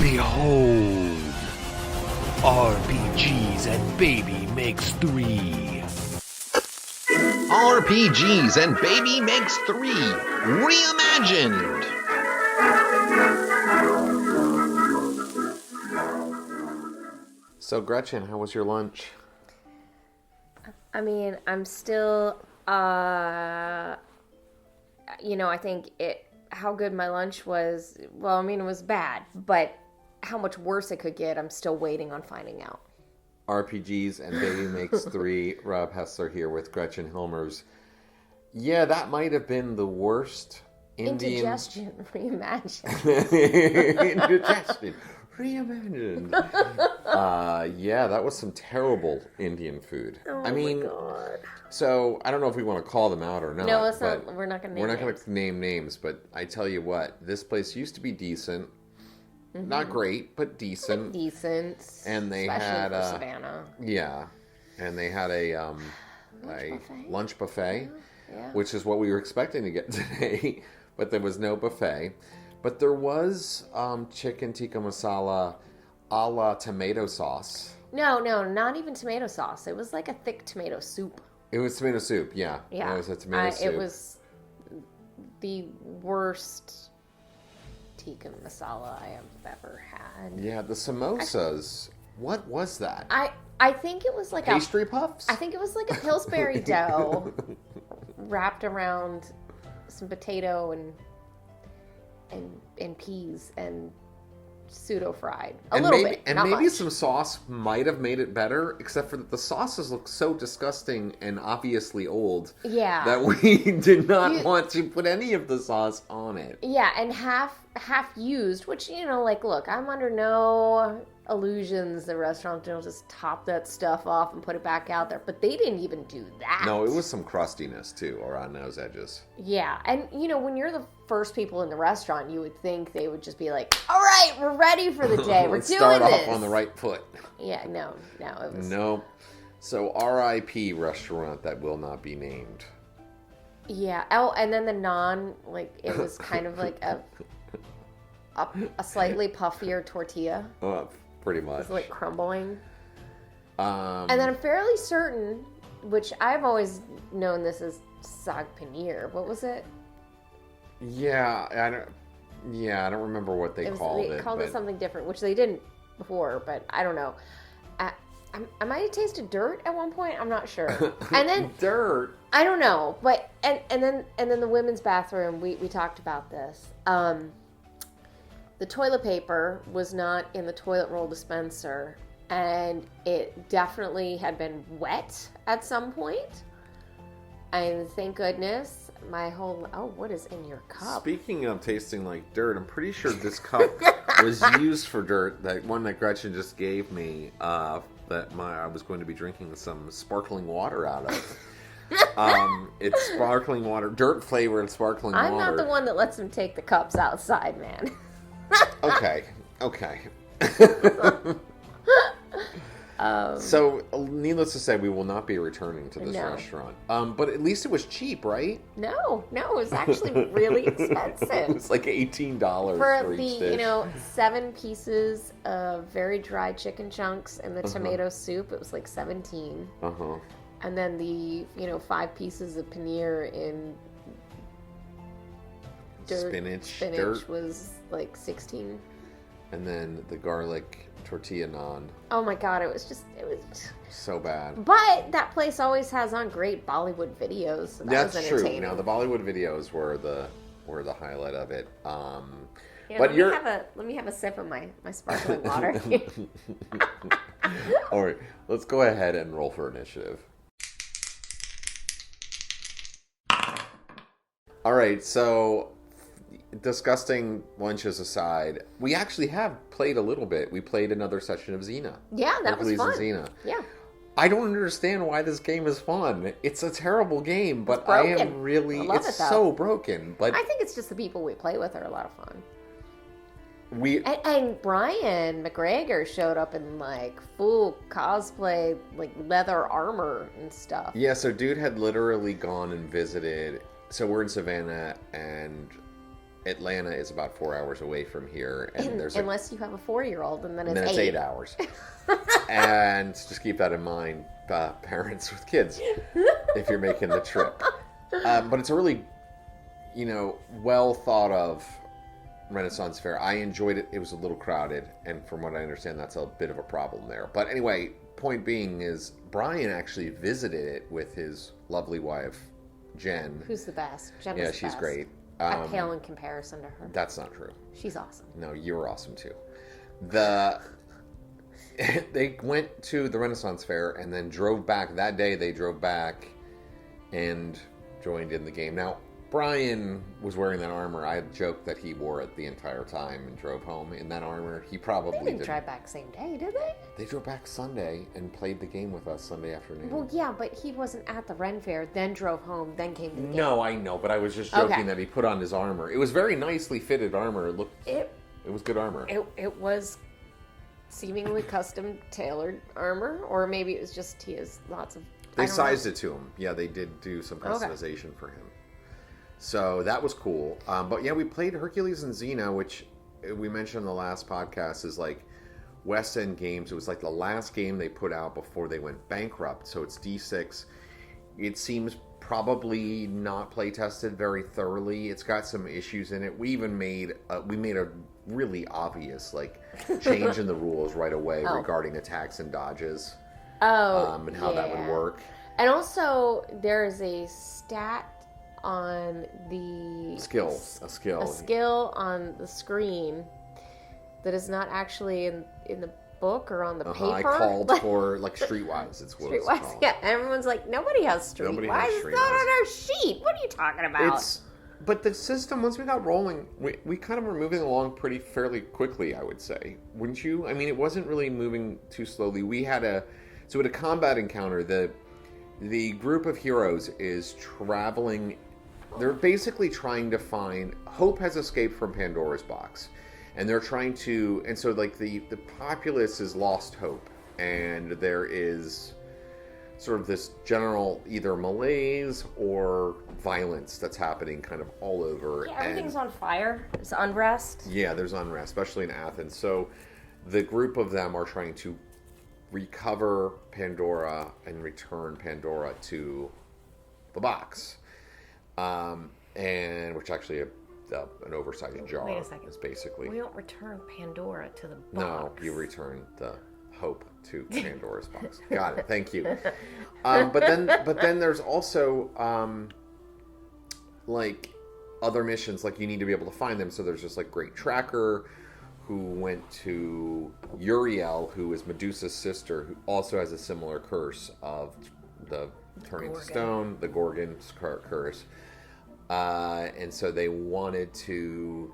Behold, RPGs and Baby Makes 3. RPGs and Baby Makes 3 Reimagined. So Gretchen, how was your lunch? I mean, I'm still, I think how good my lunch was, well, I mean, it was bad, but how much worse it could get, I'm still waiting on finding out. RPGs and Baby Makes 3. Rob Hessler here with Gretchen Hilmers. Yeah, that might have been the worst Indian... Indigestion reimagined. Indigestion reimagined. Yeah, that was some terrible Indian food. Oh I mean, my God. So I don't know if we want to call them out or not. No, let's not. We're not going to name names. We're not going to name names, but I tell you what, this place used to be decent. Mm-hmm. Not great, but decent. Decent. And they especially had for Savannah. Yeah, and they had a lunch buffet, yeah. Which is what we were expecting to get today, but there was no buffet. But there was chicken tikka masala a la tomato sauce. No, not even tomato sauce. It was like a thick tomato soup. It was tomato soup, yeah. Yeah. It was a tomato soup. It was the worst tikka masala I have ever had. Yeah, the samosas. What was that? I think it was like pastry puffs? I think it was like a Pillsbury dough wrapped around some potato and peas and pseudo fried maybe some sauce might have made it better, except for that the sauces look so disgusting and obviously old. Yeah, that we did not want to put any of the sauce on it. Yeah, and half used, which look, I'm under no illusions the restaurant will just top that stuff off and put it back out there, but they didn't even do that. No, it was some crustiness too around those edges. Yeah, and when you're the first people in the restaurant, you would think they would just be like, all right, we're ready for the day, we're doing this. Start off on the right foot. Yeah, no, it was... No. So RIP restaurant that will not be named. Yeah, and then the naan, it was kind of like a slightly puffier tortilla. Oh, pretty much. It was crumbling. And then I'm fairly certain, which I've always known this as saag paneer. What was it? Yeah, I don't remember what they called it. They called it something different, which they didn't before, but I don't know. I might have tasted dirt at one point. I'm not sure. And then dirt. I don't know, but and then the women's bathroom. We talked about this. The toilet paper was not in the toilet roll dispenser, and it definitely had been wet at some point. And thank goodness, what is in your cup? Speaking of tasting like dirt, I'm pretty sure this cup was used for dirt. That one that Gretchen just gave me, I was going to be drinking some sparkling water out of. It's sparkling water, dirt flavored sparkling water. I'm not the one that lets them take the cups outside, man. Okay. So, needless to say, we will not be returning to this restaurant. But at least it was cheap, right? No, it was actually really expensive. It was like $18 for each dish. 7 pieces of very dry chicken chunks and the tomato soup, it was like $17. Uh-huh. And then the, 5 pieces of paneer in spinach was like $16. And then the garlic tortilla naan. Oh my God, it was so bad. But that place always has on great Bollywood videos. So That's true. The Bollywood videos were the highlight of it. But let me have a sip of my sparkling water. All right, let's go ahead and roll for initiative. All right, so disgusting lunches aside, we actually have played a little bit. We played another session of Xena. Yeah, that was fun. Xena. Yeah. I don't understand why this game is fun. It's a terrible game, but I am really... It's so broken. But I think it's just the people we play with are a lot of fun. And Brian McGregor showed up in full cosplay, leather armor and stuff. Yeah, so dude had literally gone and visited. So we're in Savannah, and Atlanta is about 4 hours away from here, and there's unless you have a 4-year-old, and then and then it's 8 hours. And just keep that in mind, parents with kids, if you're making the trip. But it's a really, well thought of Renaissance Fair. I enjoyed it. It was a little crowded, and from what I understand, that's a bit of a problem there. But anyway, point being is Brian actually visited it with his lovely wife, Jen. Who's the best? Jen is Yeah, the she's best. great. I pale in comparison to her. That's not true. She's awesome. No, you're awesome too. They went to the Renaissance Fair and then drove back. That day they drove back and joined in the game. Now, Brian was wearing that armor. I had joked that he wore it the entire time and drove home in that armor. He probably They didn't drive back same day, did they? They drove back Sunday and played the game with us Sunday afternoon. Well, yeah, but he wasn't at the Ren Fair, then drove home, then came to the game. No, I know, but I was just joking Okay. that he put on his armor. It was very nicely fitted armor. It was good armor. It was seemingly custom tailored armor, or maybe it was just he has lots of. They sized it to him. Yeah, they did do some customization for him. So that was cool. But yeah, we played Hercules and Xena, which we mentioned in the last podcast is like West End Games. It was like the last game they put out before they went bankrupt. So it's D6. It seems probably not play tested very thoroughly. It's got some issues in it. We even made a really obvious change in the rules right away regarding attacks and dodges. And how that would work. And also, there's a stat on the A skill on the screen that is not actually in the book or on the paper. I called for Streetwise. It's what it's Streetwise, called. yeah. Everyone's like, nobody has Streetwise. Nobody has It's not on our sheet. What are you talking about? But the system, once we got rolling, we kind of were moving along fairly quickly, I would say. Wouldn't you? I mean, it wasn't really moving too slowly. We had a combat encounter. The group of heroes is traveling. They're basically trying to find. Hope has escaped from Pandora's box, and they're trying to. And so, the populace has lost hope, and there is sort of this general either malaise or violence that's happening kind of all over. Yeah, everything's on fire. It's unrest. Yeah, there's unrest, especially in Athens. So, the group of them are trying to recover Pandora and return Pandora to the box. And which actually an oversized jar. Wait a second. Is basically. We don't return Pandora to the box. No, you return the hope to Pandora's box. Got it. Thank you. But then there's also other missions. You need to be able to find them. So there's this Great Tracker, who went to Uriel, who is Medusa's sister, who also has a similar curse of the turning to stone, the Gorgon's curse. And so they wanted to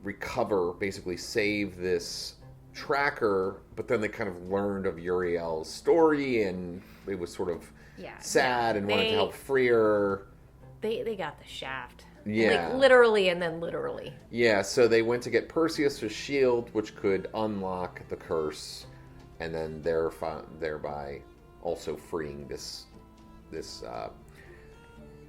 recover, basically save this tracker, but then they kind of learned of Uriel's story, and it was sort of sad and wanted to help free her. They got the shaft. Yeah. Literally and then literally. Yeah, so they went to get Perseus' shield, which could unlock the curse, and then thereby also freeing this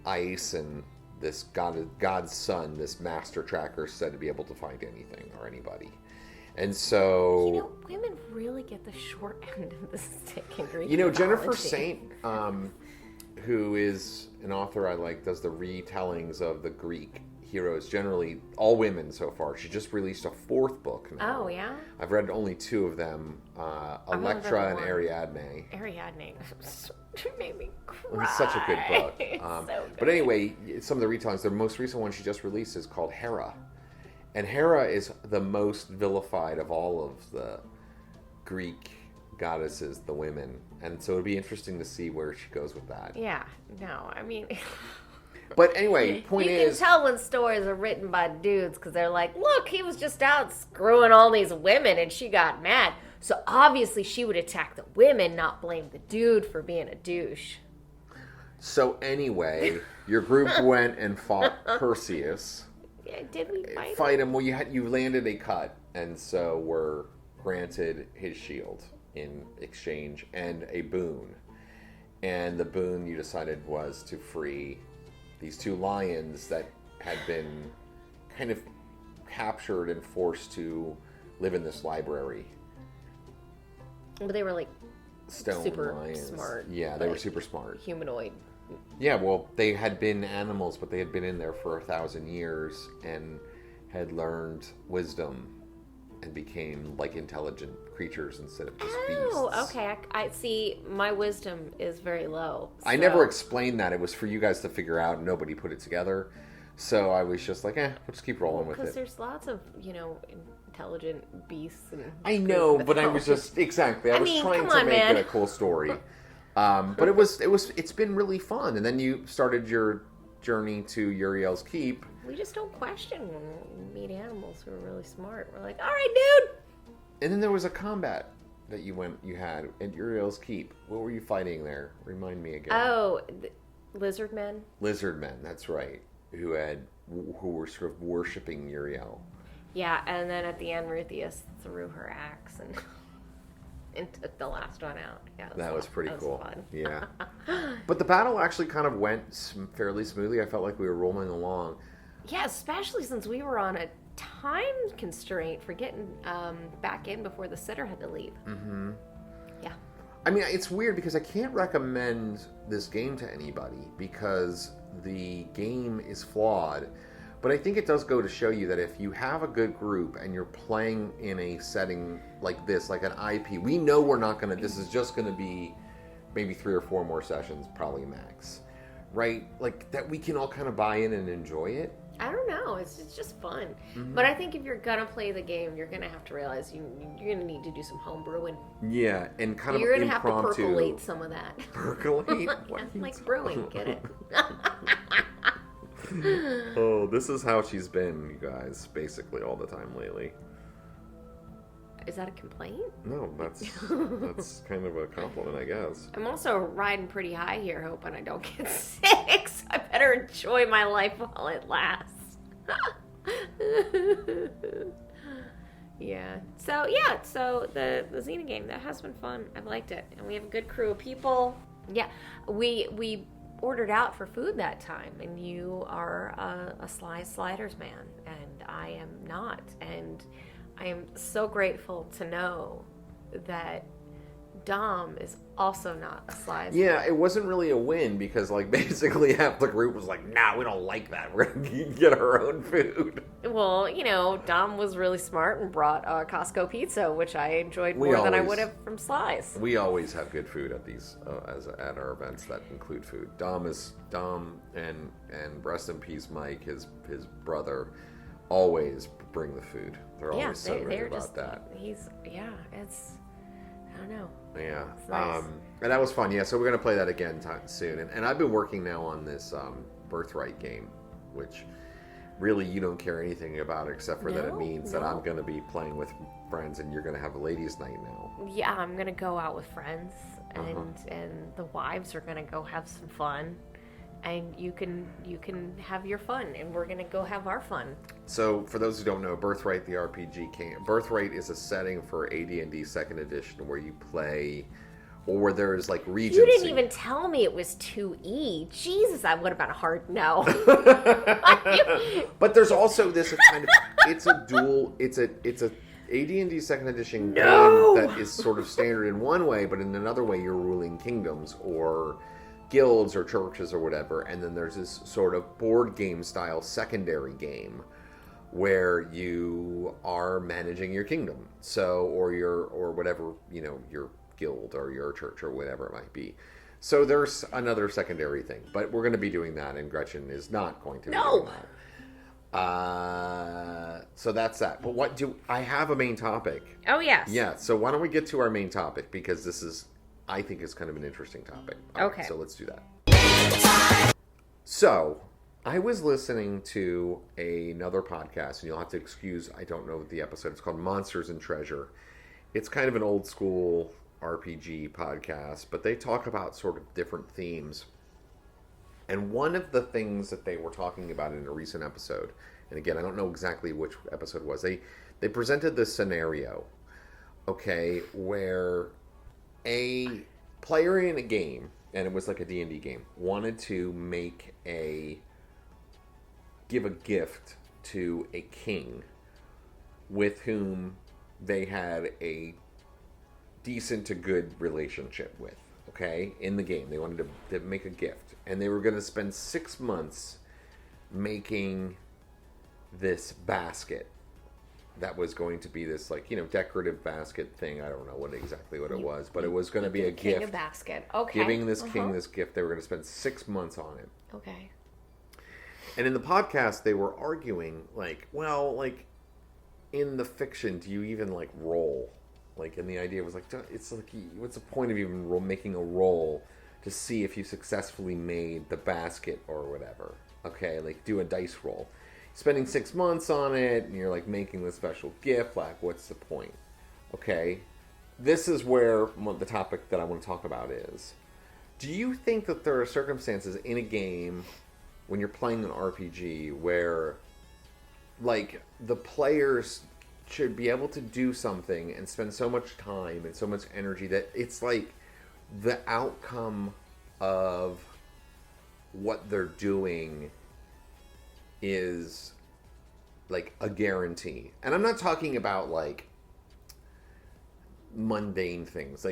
ice and this God's son, this master tracker, said to be able to find anything or anybody. And so... women really get the short end of the stick in Greek Jennifer mythology. Saint, who is an author I like, does the retellings of the Greek heroes, generally all women so far. She just released a 4th book now. Oh, yeah? I've read only 2 of them, Electra and Ariadne. Ariadne made me cry. It's such a good book. So good. But anyway, some of the retellings, the most recent one she just released is called Hera. And Hera is the most vilified of all of the Greek goddesses, the women. And so it'd be interesting to see where she goes with that. Yeah, no, I mean... But anyway, point you is... can tell when stories are written by dudes, because they're like, look, he was just out screwing all these women and she got mad. So obviously she would attack the women, not blame the dude for being a douche. So anyway, your group went and fought Perseus. Yeah, did we fight him? Well, you landed a cut, and so were granted his shield in exchange and a boon. And the boon you decided was to free these 2 lions that had been kind of captured and forced to live in this library. But they were like Stone super lions. smart. Yeah, they were like, super smart. Humanoid. Yeah, well, they had been animals, but they had been in there for 1,000 years and had learned wisdom and became like intelligent creatures instead of just beasts. Oh, okay. I see. My wisdom is very low. I never explained that. It was for you guys to figure out, and nobody put it together. So I was just like, we'll just keep rolling with it. Because there's lots of, intelligent beasts. And I know, but I was just, exactly. I was trying to make it a cool story. But it's been really fun. And then you started your journey to Uriel's Keep. We just don't question when we meet animals who are really smart. We're like, all right, dude. And then there was a combat that you had at Uriel's Keep. What were you fighting there? Remind me again. Oh, lizard men. Lizard men, that's right. Who were sort of worshipping Uriel. Yeah, and then at the end, Ruthius threw her axe and took the last one out. Yeah, that was pretty cool. Fun. Yeah. But the battle actually kind of went fairly smoothly. I felt like we were rolling along. Yeah, especially since we were on a time constraint for getting back in before the sitter had to leave. Mm-hmm. Yeah. I mean, it's weird because I can't recommend this game to anybody because the game is flawed. But I think it does go to show you that if you have a good group and you're playing in a setting like this, like an IP, we know we're not going to, this is just going to be maybe 3 or 4 more sessions, probably max. Right? Like, that we can all kind of buy in and enjoy it. I don't know. It's just fun. Mm-hmm. But I think if you're going to play the game, you're going to have to realize you're going to need to do some home brewing. Yeah, and kind of you're going to have to impromptu. Percolate some of that. Percolate? Like brewing, get it? Oh, this is how she's been, you guys, basically all the time lately. Is that a complaint? No, that's kind of a compliment, I guess. I'm also riding pretty high here, hoping I don't get sick, so I better enjoy my life while it lasts. Yeah. So the Xena game, that has been fun. I've liked it. And we have a good crew of people. Yeah. We ordered out for food that time, and you are a Sly Sliders man, and I am not. And I am so grateful to know that Dom is also not a Sly. Yeah, it wasn't really a win because, like, basically half the group was like, nah, we don't like that. We're going to get our own food. Well, Dom was really smart and brought Costco pizza, which I enjoyed more than I would have from Sly's. We always have good food at these at our events that include food. Dom and rest in peace Mike, his brother, always bring the food. They're always so great about that. It's I don't know. Yeah. Nice. And that was fun. Yeah, so we're going to play that again soon. And I've been working now on this Birthright game, which really you don't care anything about except for that it means that I'm going to be playing with friends and you're going to have a ladies' night now. Yeah, I'm going to go out with friends and the wives are going to go have some fun. And you can have your fun, and we're gonna go have our fun. So, for those who don't know, Birthright the RPG came. Birthright is a setting for AD&D Second Edition where you play, or where there's like Regency. You didn't even tell me it was 2E. Jesus, that would have been a hard no. But there's also this kind of it's a AD&D Second Edition game that is sort of standard in one way, but in another way you're ruling kingdoms or guilds or churches or whatever, and then there's this sort of board game style secondary game where you are managing your kingdom, or whatever, your guild or your church or whatever it might be. So there's another secondary thing, but we're going to be doing that, and Gretchen is not going to be doing that. So that's that. But I have a main topic? Oh yes. Yeah. So why don't we get to our main topic, because this is, I think, is kind of an interesting topic. Okay. So let's do that. So, I was listening to another podcast, and you'll have to excuse, I don't know the episode. It's called Monsters and Treasure. It's kind of an old school RPG podcast, but they talk about sort of different themes. And one of the things that they were talking about in a recent episode, and again, I don't know exactly which episode it was, they presented this scenario, okay, where a player in a game, and it was like a D&D game, wanted to make a give a gift to a king with whom they had a decent to good relationship with, okay, in the game. They wanted to make a gift. And they were going to spend 6 months making this basket that was going to be this, like, decorative basket thing. I don't know what it was, but it was going to be a gift. A basket. Okay. Giving this king this gift. They were going to spend 6 months on it. Okay. And in the podcast, they were arguing, in the fiction, do you even, roll? And the idea was, it's like, what's the point of even making a roll to see if you successfully made the basket or whatever? Okay, do a dice roll. Spending 6 months on it, and you're, making the special gift, what's the point? Okay, this is where the topic that I want to talk about is. Do you think that there are circumstances in a game when you're playing an RPG where, the players should be able to do something and spend so much time and so much energy that it's the outcome of what they're doing is a guarantee? And I'm not talking about mundane things,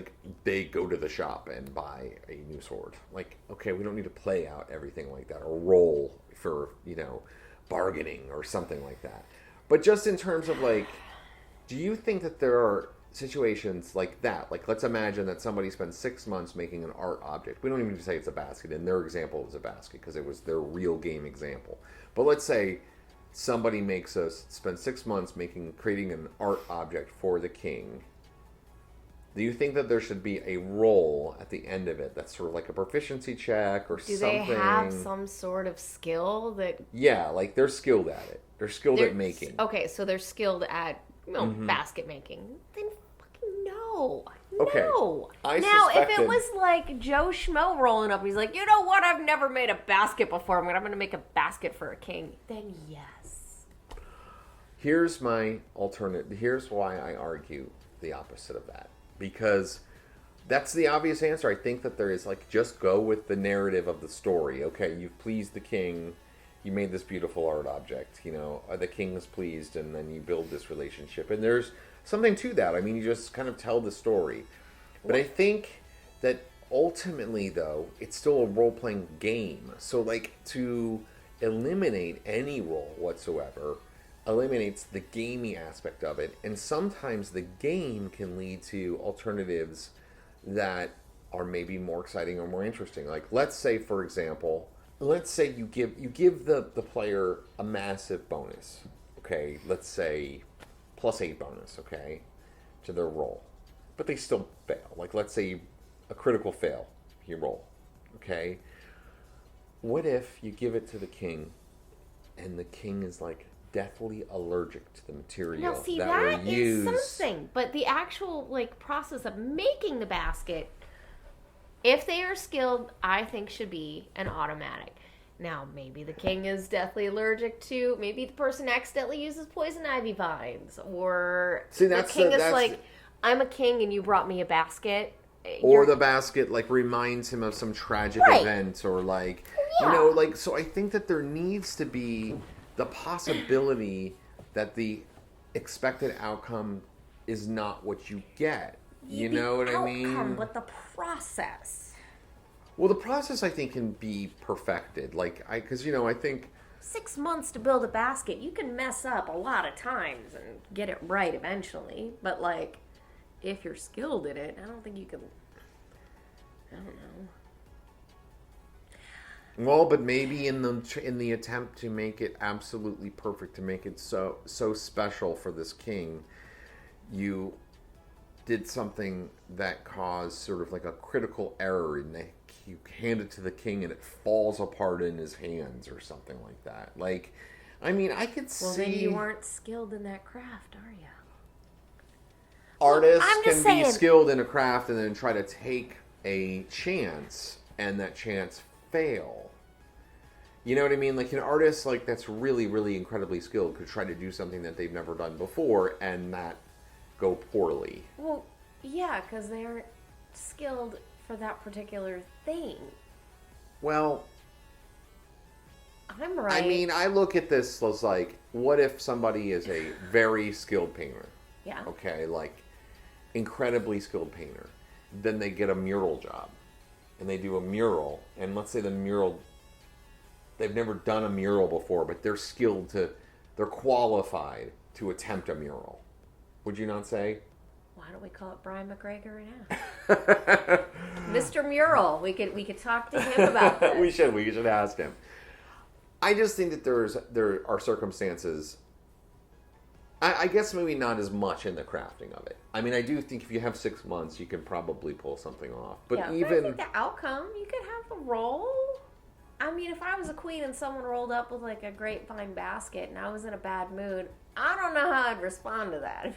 they go to the shop and buy a new sword. Okay, we don't need to play out everything like that or roll for bargaining or something like that. But just in terms of do you think that there are situations like that? Let's imagine that somebody spends 6 months making an art object. We don't even say it's a basket. In their example, it was a basket because it was their real game example. But let's say somebody spends 6 months creating an art object for the king. Do you think that there should be a roll at the end of it that's sort of like a proficiency check or something? Do they have some sort of skill that... Yeah, they're skilled at it. They're skilled at making. Okay, so they're skilled at basket making. Then fucking no. Okay. No. Now, if it was Joe Schmo rolling up, he's you know what? I've never made a basket before. I'm going to make a basket for a king. Then yes. Here's my alternative. Here's why I argue the opposite of that. Because that's the obvious answer. I think that there is just go with the narrative of the story. Okay, you've pleased the king. You made this beautiful art object. The king is pleased, and then you build this relationship. And there's something to that. I mean, you just kind of tell the story. But I think that ultimately, though, it's still a role-playing game. So, to eliminate any role whatsoever eliminates the gamey aspect of it, and sometimes the game can lead to alternatives that are maybe more exciting or more interesting. Let's say, for example, you give the player a massive bonus, okay? Let's say +8 bonus, okay, to their roll, but they still fail. Let's say a critical fail, you roll, okay? What if you give it to the king, and the king is deathly allergic to the material now, see, that were were used. Is something, but the actual process of making the basket, if they are skilled, I think should be an automatic. Now, maybe the king is deathly allergic to, maybe the person accidentally uses poison ivy vines, or the king is I'm a king and you brought me a basket. Or the basket reminds him of some tragic event, or so I think that there needs to be the possibility that the expected outcome is not what you get. You know what I mean? But the process. Well, the process, I think, can be perfected. Because, I think... 6 months to build a basket. You can mess up a lot of times and get it right eventually. But, if you're skilled in it, I don't think you can... I don't know. Well, but maybe in the attempt to make it absolutely perfect, to make it so special for this king, you did something that caused sort of a critical error, and you hand it to the king and it falls apart in his hands or something like that. I mean, I could see... Well, then you weren't skilled in that craft, are you? Artists can be skilled in a craft and then try to take a chance, and that chance fail. You know what I mean? An artist that's really, really incredibly skilled could try to do something that they've never done before and not go poorly. Well, yeah, because they aren't skilled for that particular thing. Well, I'm right. I mean, I look at this as like, what if somebody is a very skilled painter? Yeah. Okay, like incredibly skilled painter. Then they get a mural job, and they do a mural, and let's say the mural, they've never done a mural before, but they're they're qualified to attempt a mural. Would you not say? Why don't we call it Brian McGregor now? Mr. Mural. We could talk to him about this. We should ask him. I just think that there are circumstances. I guess maybe not as much in the crafting of it. I mean, I do think if you have 6 months, you can probably pull something off. But yeah, even but I think the outcome, you could have the roll. I mean, if I was a queen and someone rolled up with like a grapevine basket and I was in a bad mood, I don't know how I'd respond to that.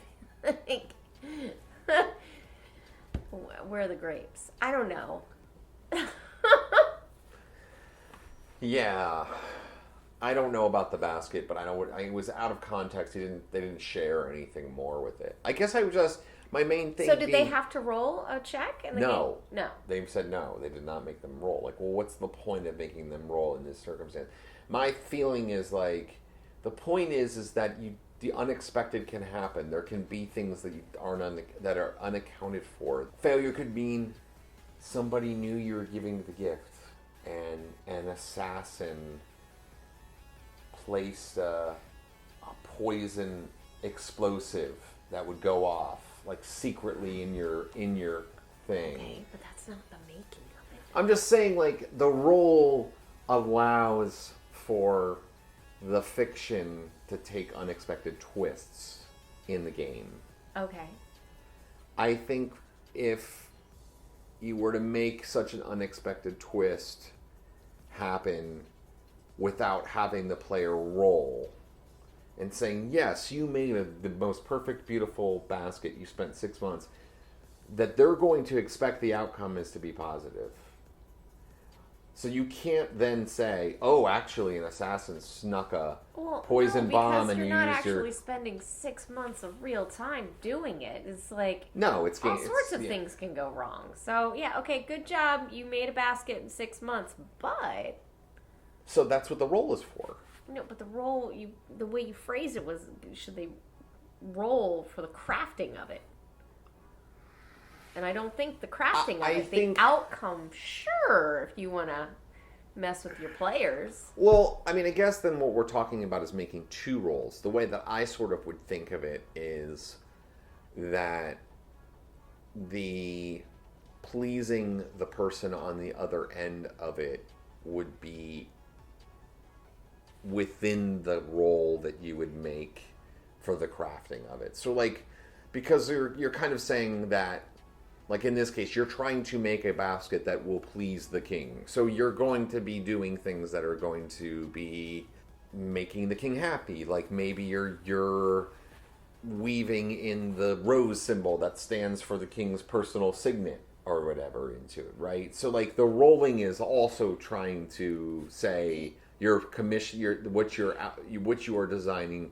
Where are the grapes? I don't know. Yeah, I don't know about the basket, but I know it was out of context. They didn't share anything more with it. I guess my main thing. So did they have to roll a check? No. No. They said no. They did not make them roll. Like, well, what's the point of making them roll in this circumstance? My feeling is like, the point is that the unexpected can happen. There can be things that that are unaccounted for. Failure could mean somebody knew you were giving the gift, and an assassin placed a poison explosive that would go off, like secretly in your thing. Okay, but that's not the making of it. I'm just saying, like, the role allows for the fiction to take unexpected twists in the game. Okay. I think if you were to make such an unexpected twist happen without having the player roll and saying, yes, you made the most perfect, beautiful basket, you spent 6 months, that they're going to expect the outcome is to be positive. So you can't then say, oh, actually an assassin snuck a poison bomb and you used you're not actually spending 6 months of real time doing it. It's like, no, it's all sorts of things can go wrong. So yeah, okay, good job. You made a basket in 6 months, but so that's what the roll is for. No, but the way you phrased it was, should they roll for the crafting of it? And I don't think the crafting of it, the outcome, sure, if you want to mess with your players. Well, I mean, I guess then what we're talking about is making two rolls. The way that I sort of would think of it is that the pleasing the person on the other end of it would be within the roll that you would make for the crafting of it. So, like, because you're kind of saying that, like in this case, you're trying to make a basket that will please the king. So you're going to be doing things that are going to be making the king happy. Like maybe you're weaving in the rose symbol that stands for the king's personal signet or whatever into it, right? So like the rolling is also trying to say your commission, what you are designing,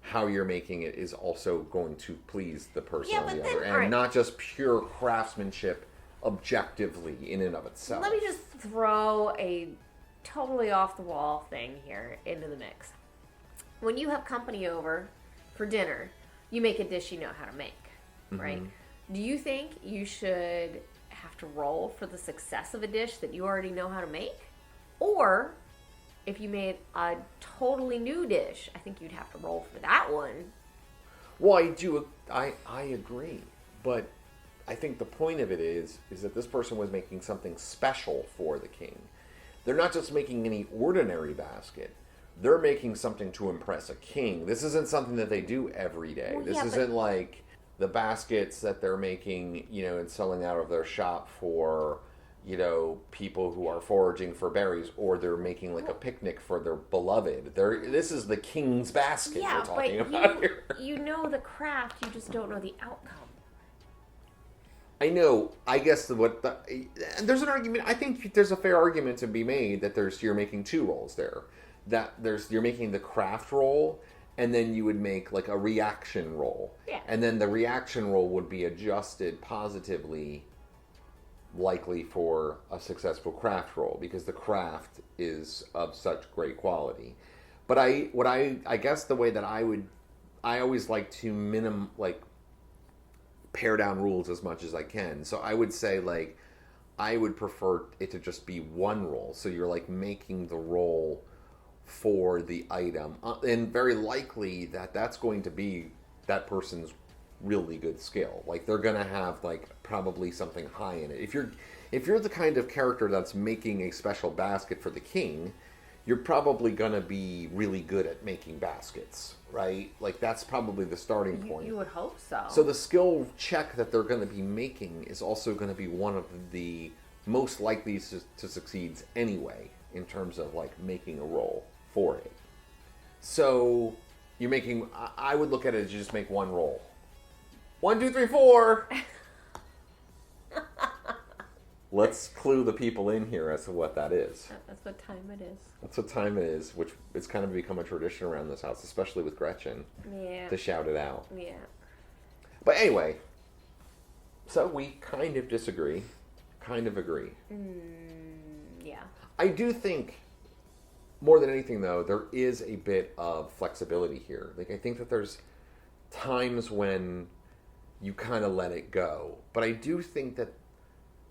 how you're making it is also going to please the person on the other end, right. Not just pure craftsmanship objectively in and of itself. Let me just throw a totally off the wall thing here into the mix. When you have company over for dinner, you make a dish you know how to make, right? Do you think you should have to roll for the success of a dish that you already know how to make? Or if you made a totally new dish, I think you'd have to roll for that one. Well, I agree. But I think the point of it is that this person was making something special for the king. They're not just making any ordinary basket. They're making something to impress a king. This isn't something that they do every day. Well, this isn't like the baskets that they're making, and selling out of their shop for, people who are foraging for berries, or they're making like a picnic for their beloved. This is the king's basket we're talking about here. You know the craft, you just don't know the outcome. I know. I guess there's an argument. I think there's a fair argument to be made that you're making two rolls there. You're making the craft roll, and then you would make like a reaction roll. Yeah. And then the reaction roll would be adjusted positively likely for a successful craft roll because the craft is of such great quality. But I guess the way that I always like to pare down rules as much as I can. So I would say like I would prefer it to just be one roll. So you're like making the roll for the item, and very likely that's going to be that person's really good skill. Like they're gonna have like probably something high in it. If you're the kind of character that's making a special basket for the king, you're probably gonna be really good at making baskets, right? Like that's probably the starting point. You would hope so. So the skill check that they're going to be making is also going to be one of the most likely to succeed anyway in terms of like making a roll for it. So you're making. I would look at it as you just make one roll. 1, 2, 3, 4. Let's clue the people in here as to what that is. That's what time it is. That's what time it is, which it's kind of become a tradition around this house, especially with Gretchen. Yeah. To shout it out. Yeah. But anyway, so we kind of disagree, kind of agree. Yeah. I do think, more than anything though, there is a bit of flexibility here. Like I think that there's times when you kind of let it go. But I do think that,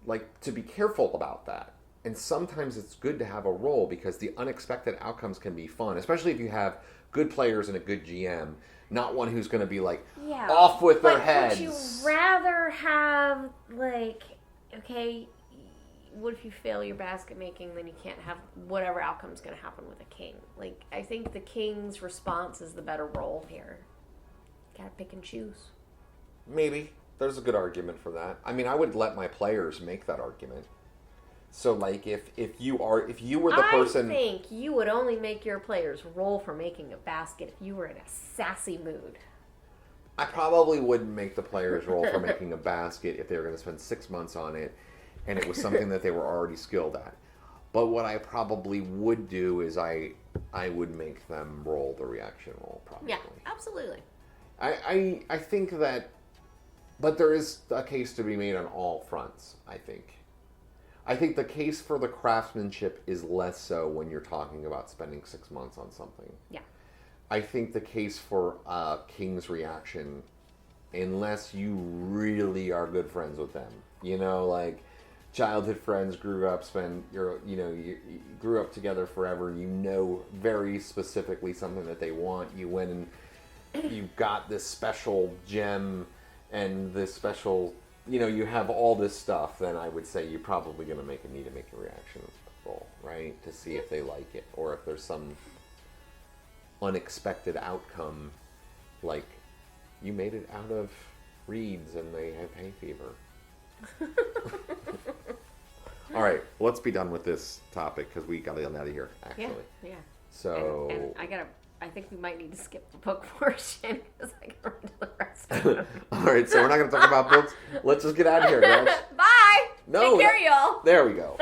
like, to be careful about that. And sometimes it's good to have a role because the unexpected outcomes can be fun, especially if you have good players and a good GM, not one who's going to be like off with their heads. Would you rather have like, okay, what if you fail your basket making, then you can't have whatever outcome's going to happen with a king? Like, I think the king's response is the better role here. Gotta pick and choose. Maybe. There's a good argument for that. I mean, I would let my players make that argument. So, like, if you were the person... I think you would only make your players roll for making a basket if you were in a sassy mood. I probably wouldn't make the players roll for making a basket if they were going to spend 6 months on it, and it was something that they were already skilled at. But what I probably would do is I would make them roll the reaction roll, probably. Yeah, absolutely. I think that... But there is a case to be made on all fronts, I think. I think the case for the craftsmanship is less so when you're talking about spending 6 months on something. Yeah. I think the case for King's reaction, unless you really are good friends with them, you know, like childhood friends, grew up together forever, you know very specifically something that they want, you went and you got this special gem and this special, you know, you have all this stuff, then I would say you're probably going to need to make a reaction roll, right? To see if they like it, or if there's some unexpected outcome, like you made it out of reeds and they have hay fever. All right, let's be done with this topic because we got to get out of here, actually. Yeah. So... And I think we might need to skip the book portion because I can run to the restroom. All right, so we're not going to talk about books. Let's just get out of here, guys. Bye. No. Take care, y'all. There we go.